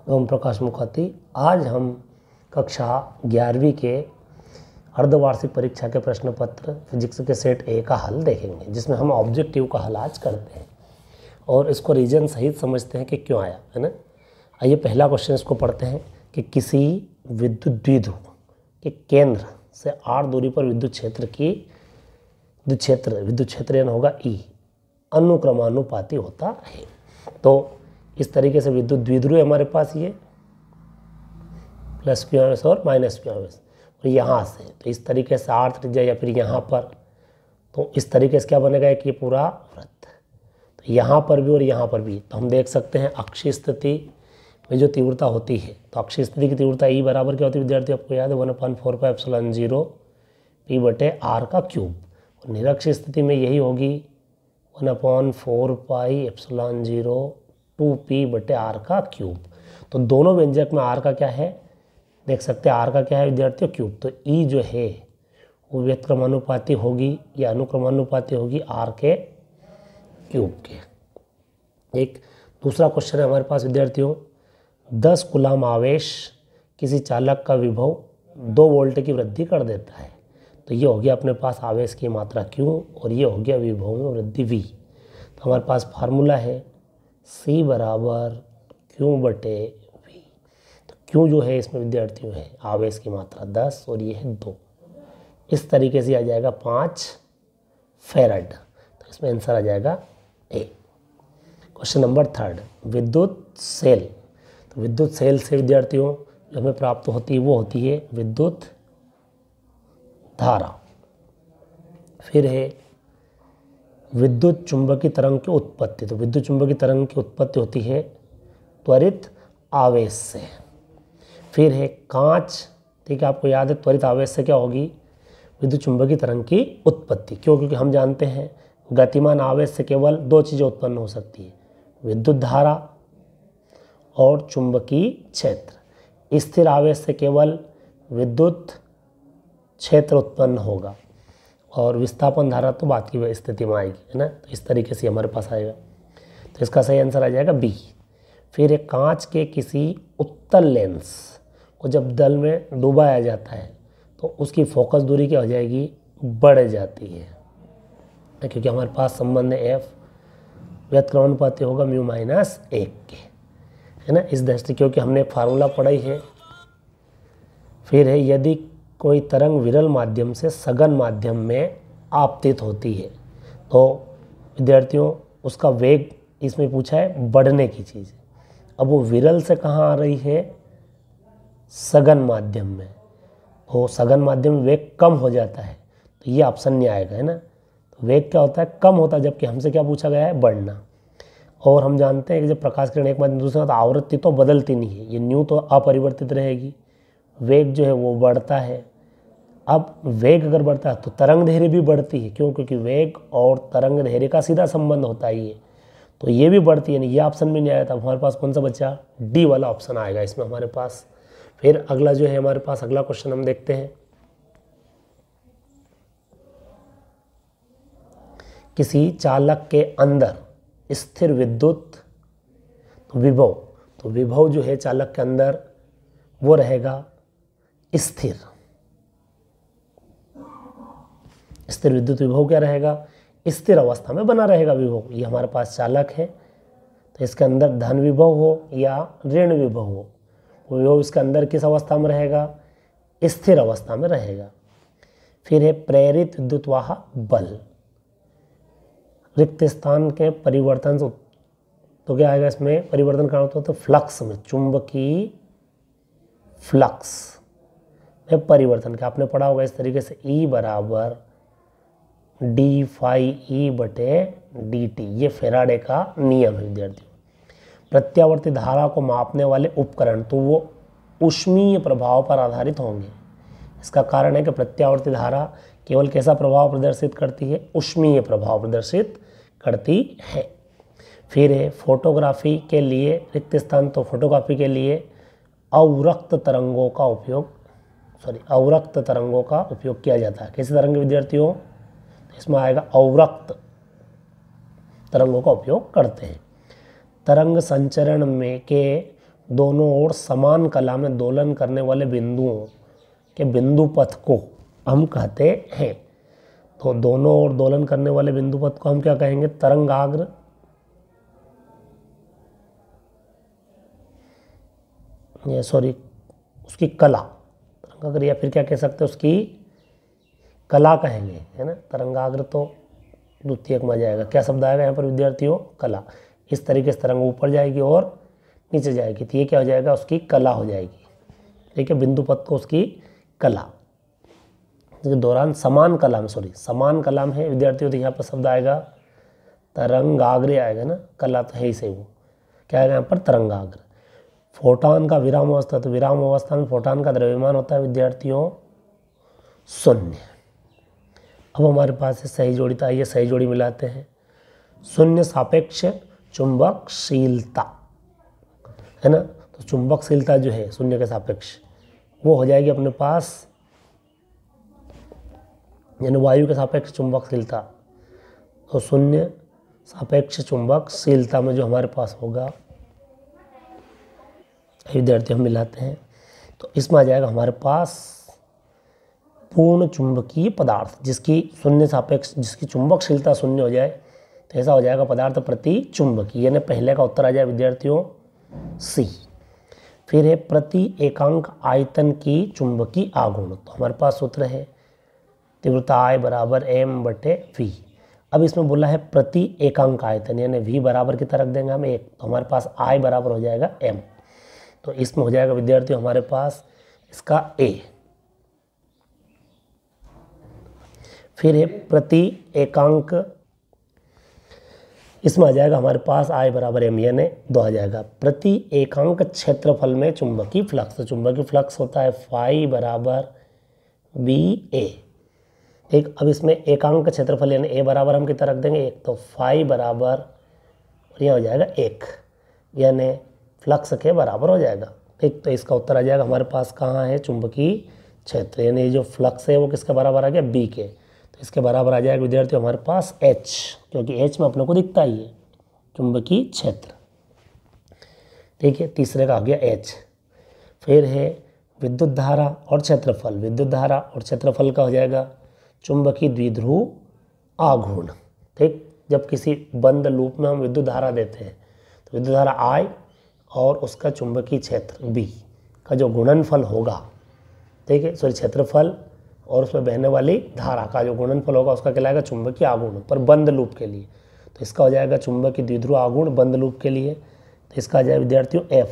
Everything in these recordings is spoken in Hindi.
ओम प्रकाश मुखर्जी। आज हम कक्षा 11वीं के अर्धवार्षिक परीक्षा के प्रश्न पत्र फिजिक्स के सेट ए का हल देखेंगे, जिसमें हम ऑब्जेक्टिव का हल आज करते हैं और इसको रीजन सहित समझते हैं कि क्यों आया, है ना। आइए पहला क्वेश्चन इसको पढ़ते हैं कि किसी विद्युत द्विध्रुव के केंद्र से r दूरी पर विद्युत क्षेत्र यानी होगा E अनुक्रमानुपाती होता है। तो इस तरीके से विद्युत द्विध्रुव हमारे पास ये प्लस p आवेश और माइनस p आवेश, और यहाँ से तो इस तरीके से r त्रिज्या या फिर यहाँ पर, तो इस तरीके से क्या बनेगा कि ये पूरा वृत्त, तो यहाँ पर भी और यहाँ पर भी। तो हम देख सकते हैं अक्षीय स्थिति में जो तीव्रता होती है, तो अक्षीय स्थिति की तीव्रता E बराबर क्या होती है विद्यार्थी, आपको याद है 1/4πε0 p/r3। और निरक्षीय स्थिति में यही होगी 1/4πε0 2p/r3। तो दोनों व्यंजक में r का क्या है देख सकते हैं, r का क्या है विद्यार्थियों क्यूब। तो E जो है वो व्युत्क्रमानुपाती होगी या अनुक्रमानुपाती होगी r के क्यूब के। एक दूसरा क्वेश्चन है हमारे पास विद्यार्थियों, 10 कूलाम आवेश किसी चालक का विभव 2 वोल्ट की वृद्धि कर देता है। तो ये हो गया अपने पास आवेश की मात्रा Q और ये हो गया विभव में वृद्धि V। तो हमारे पास फार्मूला है C बराबर Q/V। तो Q जो है इसमें विद्यार्थियों है आवेश की मात्रा 10 और ये है 2। इस तरीके से आ जाएगा 5 फैराड। तो इसमें आंसर आ जाएगा A। क्वेश्चन नंबर 3, विद्युत सेल। तो विद्युत सेल से विद्यार्थियों जो हमें प्राप्त होती है वो होती है विद्युत धारा। फिर है विद्युत चुंबकीय तरंग की उत्पत्ति। तो विद्युत चुंबकीय तरंग की उत्पत्ति होती है त्वरित आवेश से। फिर है कांच, ठीक है, आपको याद है त्वरित आवेश से क्या होगी विद्युत चुंबकीय तरंग की उत्पत्ति। क्यों? क्योंकि हम जानते हैं गतिमान आवेश से केवल 2 चीज़ें उत्पन्न हो सकती है, विद्युत धारा और चुंबकीय क्षेत्र। स्थिर आवेश से केवल विद्युत क्षेत्र उत्पन्न होगा और विस्थापन धारा तो बात की स्थिति में आएगी, है ना। तो इस तरीके से हमारे पास आएगा। तो इसका सही आंसर आ जाएगा B। फिर एक कांच के किसी उत्तल लेंस को जब जल में डुबाया जाता है तो उसकी फोकस दूरी क्या हो जाएगी, बढ़ जाती है, क्योंकि हमारे पास संबंध है F व्युत्क्रमानुपाती होगा μ-1 के, है ना। इस दृष्टि क्योंकि हमने एक फार्मूला पढ़ा ही है। फिर है यदि कोई तरंग विरल माध्यम से सघन माध्यम में आपतित होती है तो विद्यार्थियों उसका वेग इसमें पूछा है बढ़ने की चीज़। अब वो विरल से कहाँ आ रही है, सघन माध्यम में। तो सघन माध्यम में वेग कम हो जाता है, तो ये ऑप्शन नहीं आएगा, है ना। तो वेग क्या होता है, कम होता है, जबकि हमसे क्या पूछा गया है, बढ़ना। और हम जानते हैं कि जब प्रकाश किरण एक माध्यम दूसरे, तो आवृत्ति तो बदलती नहीं है, ये न्यू तो अपरिवर्तित रहेगी, वेग जो है वो बढ़ता है। अब वेग अगर बढ़ता है तो तरंग दैर्घ्य भी बढ़ती है। क्यों? क्योंकि वेग और तरंग दैर्घ्य का सीधा संबंध होता है ये, तो ये भी बढ़ती है। ये ऑप्शन भी नहीं आया था, हमारे पास कौन सा बच्चा, डी वाला ऑप्शन आएगा इसमें हमारे पास। फिर अगला जो है हमारे पास अगला क्वेश्चन हम देखते हैं, किसी चालक के अंदर स्थिर विद्युत विभव। तो विभव जो है चालक के अंदर वो रहेगा स्थिर विद्युत विभव क्या रहेगा, स्थिर अवस्था में बना रहेगा विभव। ये हमारे पास चालक है, तो इसके अंदर धन विभव हो या ऋण विभव हो, विभव इसके अंदर किस अवस्था में रहेगा, स्थिर अवस्था में रहेगा। फिर है प्रेरित विद्युतवाह बल, रिक्त स्थान के परिवर्तन से, तो क्या आएगा इसमें, परिवर्तन करना होता है तो फ्लक्स में, चुंबकीय फ्लक्स में परिवर्तन का आपने पढ़ा होगा इस तरीके से, E बराबर d∅E/dt। ये फैराडे का नियम है विद्यार्थियों। प्रत्यावर्ती धारा को मापने वाले उपकरण तो वो ऊष्मीय प्रभाव पर आधारित होंगे। इसका कारण है कि प्रत्यावर्ती धारा केवल कैसा प्रभाव प्रदर्शित करती है, ऊष्मीय प्रभाव प्रदर्शित करती है। फिर है फोटोग्राफी के लिए रिक्त स्थान, तो फोटोग्राफी के लिए अवरक्त तरंगों का उपयोग किया जाता है। कैसे तरंग विद्यार्थियों, इसमें आएगा अवरक्त तरंगों का उपयोग करते हैं। तरंग संचरण में के दोनों ओर समान कला में दोलन करने वाले बिंदुओं के बिंदु पथ को हम कहते हैं। तो दोनों ओर दोलन करने वाले बिंदु पथ को हम क्या कहेंगे? तरंगाग्र। ये सॉरी उसकी कला, तरंगाग्र, या फिर क्या कह सकते हैं उसकी कला कहेंगे, है ना। तरंगाग्र तो द्वितीयक में आ जाएगा। क्या शब्द आएगा यहाँ पर विद्यार्थियों? कला। इस तरीके से तरंग ऊपर जाएगी और नीचे जाएगी, तो ये क्या हो जाएगा? उसकी कला हो जाएगी। ठीक है, बिंदु पथ को उसकी कला के दौरान समान कला में, समान कला में है विद्यार्थियों, तो यहाँ पर शब्द आएगा तरंगाग्र आएगा ना, कला तो है ही सही। वो क्या आएगा यहाँ पर? तरंगाग्र। फोटॉन का विराम अवस्था, तो विराम अवस्था में फोटॉन का द्रव्यमान होता है विद्यार्थियों 0। अब हमारे पास है सही जोड़ी, तो आइए सही जोड़ी मिलाते हैं। शून्य सापेक्ष चुंबकशीलता, है ना। तो चुंबकशीलता जो है शून्य के सापेक्ष, वो हो जाएगी अपने पास, यानी वायु के सापेक्ष चुंबकशीलता। तो शून्य सापेक्ष चुंबकशीलता में जो हमारे पास होगा, विद्यार्थी हम मिलाते हैं, तो इसमें आ जाएगा हमारे पास पूर्ण चुंबकीय पदार्थ, जिसकी शून्य सापेक्ष, जिसकी चुंबकशीलता शून्य हो जाए, तो ऐसा हो जाएगा पदार्थ प्रति चुंबकीय, यानी पहले का उत्तर आ जाए विद्यार्थियों सी। फिर है प्रति एकांक आयतन की चुंबकीय आघूर्ण। तो हमारे पास सूत्र है तीव्रता I बराबर m/v। अब इसमें बोला है प्रति एकांक आयतन, यानी v बराबर कितना रख देंगे हम 1, तो हमारे पास I बराबर हो जाएगा m। तो इसमें हो जाएगा विद्यार्थियों हमारे पास इसका A। फिर है प्रति एकांक, इसमें आ जाएगा हमारे पास I बराबर m, यानी 2 आ जाएगा। प्रति एकांक क्षेत्रफल में चुंबकीय फ्लक्स, तो चुंबकीय फ्लक्स होता है फाई बराबर BA। ठीक, अब इसमें एकांक क्षेत्रफल यानी A बराबर हम कितना रख देंगे 1, तो फाई बराबर यह हो जाएगा 1, यानी फ्लक्स के बराबर हो जाएगा। ठीक, तो इसका उत्तर आ जाएगा हमारे पास कहाँ है? चुंबकीय क्षेत्र, यानी जो फ्लक्स है वो किसके बराबर आ गया? B के। तो इसके बराबर आ जाएगा विद्यार्थी हमारे पास H, क्योंकि H में अपने को दिखता ही है चुंबकीय क्षेत्र। ठीक है, तीसरे का आ गया H। फिर है विद्युत धारा और क्षेत्रफल। विद्युत धारा और क्षेत्रफल का हो जाएगा चुंबकीय द्विध्रुव आघूर्ण। ठीक, जब किसी बंद लूप में हम विद्युत धारा देते हैं, तो विद्युत धारा I और उसका चुंबकीय क्षेत्र B का जो गुणनफल होगा, ठीक है, सॉरी क्षेत्रफल और उसमें बहने वाली धारा का जो गुणनफल होगा उसका कहलाएगा चुंबकीय आघूर्ण, पर बंद लूप के लिए। तो इसका हो जाएगा चुंबकीय द्विध्रुव आघूर्ण बंद लूप के लिए, तो इसका आ जाएगा विद्यार्थियों F।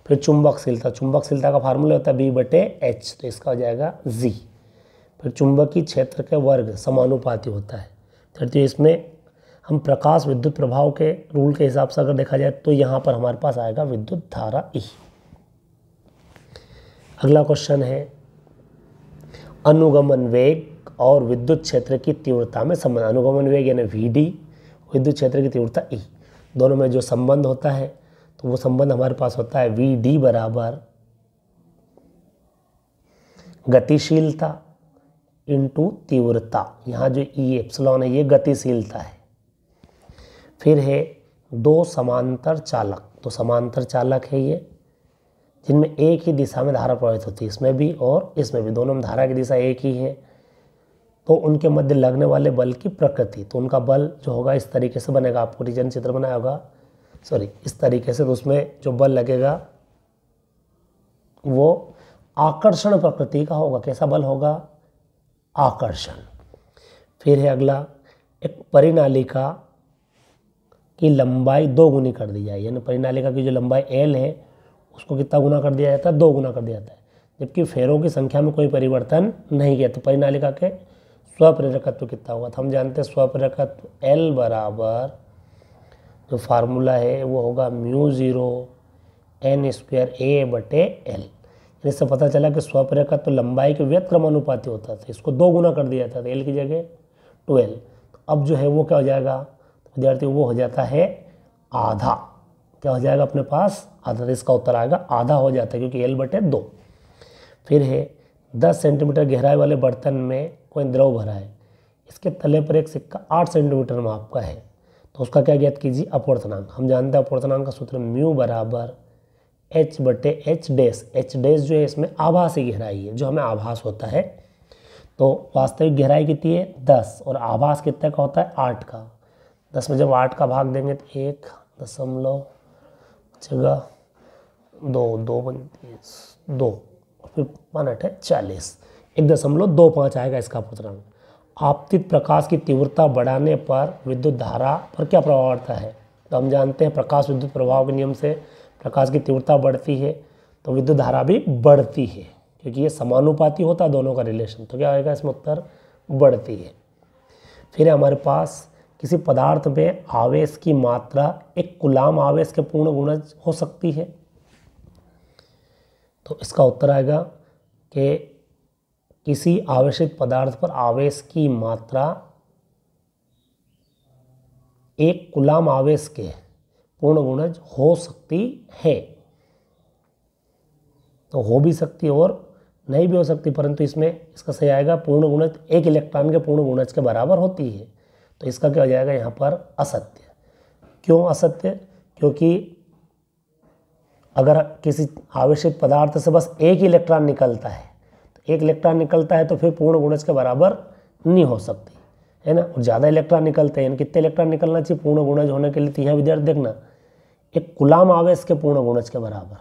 फिर चुंबकशीलता, चुंबकशीलता का फार्मूला होता है B/H, तो इसका हो जाएगा G। फिर चुंबकीय क्षेत्र के वर्ग समानुपाती होता है विद्यार्थियों। इसमें हम प्रकाश विद्युत प्रभाव के रूल के हिसाब से अगर देखा जाए तो यहाँ पर हमारे पास आएगा विद्युत धारा E। अगला क्वेश्चन है अनुगमन वेग और विद्युत क्षेत्र की तीव्रता में संबंध। अनुगमन वेग यानी VD, विद्युत क्षेत्र की तीव्रता E, दोनों में जो संबंध होता है तो वो संबंध हमारे पास होता है VD बराबर गतिशीलता इंटू तीव्रता। यहाँ जो E एप्सिलॉन है ये गतिशीलता है। फिर है दो समांतर चालक, तो समांतर चालक है ये, जिनमें एक ही दिशा में धारा प्रवाहित होती है, इसमें भी और इसमें भी, दोनों में धारा की दिशा एक ही है। तो उनके मध्य लगने वाले बल की प्रकृति, तो उनका बल जो होगा इस तरीके से बनेगा, आपको रीजन चित्र बनाया होगा, सॉरी इस तरीके से, तो उसमें जो बल लगेगा वो आकर्षण प्रकृति का होगा। कैसा बल होगा? आकर्षण। फिर है अगला, एक परिनालिका की लंबाई 2 गुनी कर दी जाए, यानी परिनालिका की जो लंबाई L है उसको कितना गुना कर दिया जाता है? 2 गुना कर दिया जाता है, जबकि फेरों की संख्या में कोई परिवर्तन नहीं किया। तो परिनालिका के स्वप्रेरकत्व कितना होगा? तो हम जानते हैं स्वप्रेरकत्व L बराबर जो फार्मूला है वो होगा μ0 n² A/L। इससे पता चला कि स्वप्रेरकत्व लंबाई के व्युत्क्रमानुपाती होता था, इसको 2 गुना कर दिया जाता था, L की जगह 12। तो अब जो है वो क्या हो जाएगा विद्यार्थी? वो हो जाता है आधा। क्या हो जाएगा अपने पास? आधा। तो इसका उत्तर आएगा आधा हो जाता है, क्योंकि L/2। फिर है 10 सेंटीमीटर गहराई वाले बर्तन में कोई द्रव भरा है, इसके तले पर एक सिक्का 8 सेंटीमीटर माप का है, तो उसका क्या ज्ञात कीजिए? अपवर्तनांक। हम जानते हैं अपवर्तनांक का सूत्र μ बराबर h बटे h डैश। h डैश जो है इसमें आभासी गहराई है, जो हमें आभास होता है। तो वास्तविक गहराई कितनी है 10 और आभास कितने का होता है 8 का। 10 में जब 8 का भाग देंगे तो 1 जगह 2 2 फिर 1 है 40, 1.25 आएगा इसका पूर्णांक। आपतित प्रकाश की तीव्रता बढ़ाने पर विद्युत धारा पर क्या प्रभाव पड़ता है? तो हम जानते हैं प्रकाश विद्युत प्रभाव के नियम से प्रकाश की तीव्रता बढ़ती है तो विद्युत धारा भी बढ़ती है, क्योंकि ये समानुपाती होता है दोनों का रिलेशन। तो क्या आएगा इसमें उत्तर बढ़ती है। फिर हमारे पास किसी पदार्थ में आवेश की मात्रा एक कूलाम आवेश के पूर्ण गुणज हो सकती है। तो इसका उत्तर आएगा कि किसी आवेशित पदार्थ पर आवेश की मात्रा एक कूलाम आवेश के पूर्ण गुणज हो सकती है। तो हो भी सकती है और नहीं भी हो सकती, परंतु इसमें इसका सही आएगा पूर्ण गुणज एक इलेक्ट्रॉन के पूर्ण गुणज के बराबर होती है। तो इसका क्या हो जाएगा यहाँ पर असत्य। क्यों असत्य? क्योंकि अगर किसी आवेशित पदार्थ से बस एक ही इलेक्ट्रॉन निकलता है, तो एक इलेक्ट्रॉन निकलता है तो फिर पूर्ण गुणज के बराबर नहीं हो सकती है ना। और ज़्यादा इलेक्ट्रॉन निकलते हैं, कितने इलेक्ट्रॉन निकलना चाहिए पूर्ण गुणज होने के लिए? तो यहाँ विद्यार्थी देखना, एक कूलाम आवेश के पूर्ण गुणज के बराबर।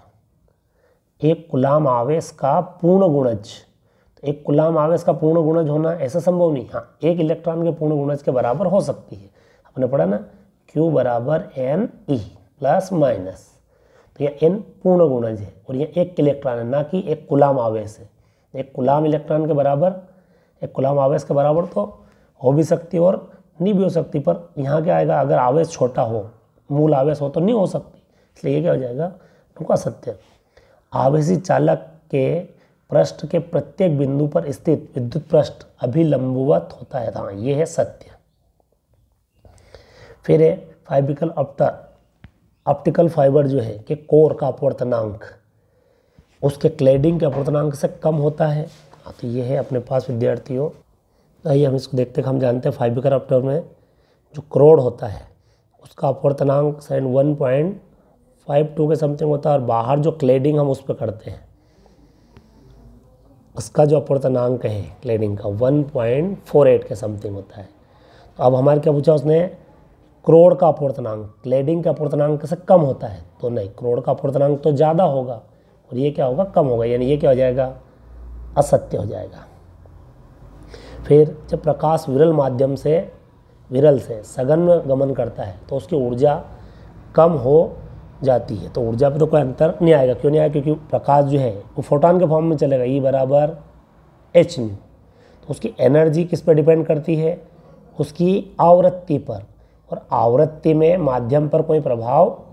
एक कूलाम आवेश का पूर्ण गुणज, तो एक कूलाम आवेश का पूर्ण गुणज होना ऐसा संभव नहीं। हाँ, एक इलेक्ट्रॉन के पूर्ण गुणज के बराबर हो सकती है। आपने पढ़ा ना Q बराबर NE प्लस माइनस। तो यह N पूर्ण गुणज है और यह एक इलेक्ट्रॉन है, ना कि एक कूलाम आवेश है। एक कूलाम इलेक्ट्रॉन के बराबर, एक कूलाम आवेश के बराबर तो हो भी सकती है और नहीं भी हो सकती। पर यहाँ क्या आएगा, अगर आवेश छोटा हो, मूल आवेश हो तो नहीं हो सकती। इसलिए ये क्या हो जाएगा उनका सत्य। आवेशी चालक के पृष्ठ के प्रत्येक बिंदु पर स्थित विद्युत पृष्ठ अभिलंबवत होता है। हाँ, ये है सत्य। फिर है फाइबिकल ऑप्टिकल फाइबर जो है कि कोर का अपवर्तनांक उसके क्लैडिंग के अपवर्तनांक से कम होता है। तो ये है अपने पास विद्यार्थियों। आइए हम इसको देखते हैं। हम जानते हैं फाइबिकल ऑप्टिकल में जो क्रोड होता है उसका अपवर्तनांक 1.52 के समथिंग होता है और बाहर जो क्लैडिंग हम उस पर करते हैं उसका जो अपवर्तनांक है क्लैडिंग का 1.48 के समथिंग होता है। तो अब हमारे क्या पूछा उसने, क्रोड का अपवर्तनांक क्लैडिंग का अपवर्तनांक से कम होता है। तो नहीं, क्रोड का अपवर्तनांक तो ज़्यादा होगा और ये क्या होगा कम होगा, यानी ये क्या हो जाएगा असत्य हो जाएगा। फिर जब प्रकाश विरल से सघन में गमन करता है तो उसकी ऊर्जा कम हो जाती है। तो ऊर्जा पे तो कोई अंतर नहीं आएगा। क्यों नहीं आएगा? क्योंकि प्रकाश जो है वो फोटोन के फॉर्म में चलेगा, E बराबर hν। तो उसकी एनर्जी किस पर डिपेंड करती है? उसकी आवृत्ति पर, और आवृत्ति में माध्यम पर कोई प्रभाव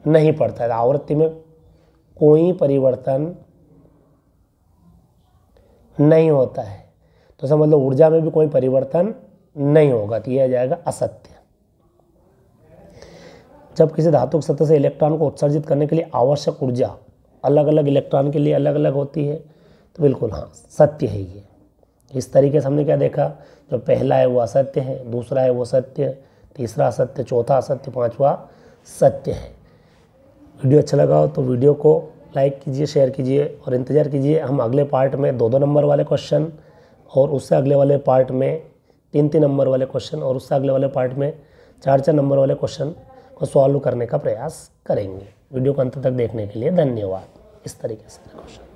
नहीं पड़ता है। आवृत्ति में कोई परिवर्तन नहीं होता है। तो समझ लो ऊर्जा में भी कोई परिवर्तन नहीं होगा। तो यह आ जाएगा असत्य। जब किसी धातु की सतह से इलेक्ट्रॉन को उत्सर्जित करने के लिए आवश्यक ऊर्जा अलग अलग इलेक्ट्रॉन के लिए अलग अलग होती है, तो बिल्कुल हाँ सत्य है ये। इस तरीके से हमने क्या देखा, जो पहला है वो असत्य है, दूसरा है वो सत्य, तीसरा असत्य, चौथा असत्य, पांचवा सत्य है। वीडियो अच्छा लगा हो तो वीडियो को लाइक कीजिए, शेयर कीजिए और इंतज़ार कीजिए। हम अगले पार्ट में 2-2 नंबर वाले क्वेश्चन और उससे अगले वाले पार्ट में 3-3 नंबर वाले क्वेश्चन और उससे अगले वाले पार्ट में 4-4 नंबर वाले क्वेश्चन को सॉल्व करने का प्रयास करेंगे। वीडियो को अंत तक देखने के लिए धन्यवाद। इस तरीके से क्वेश्चन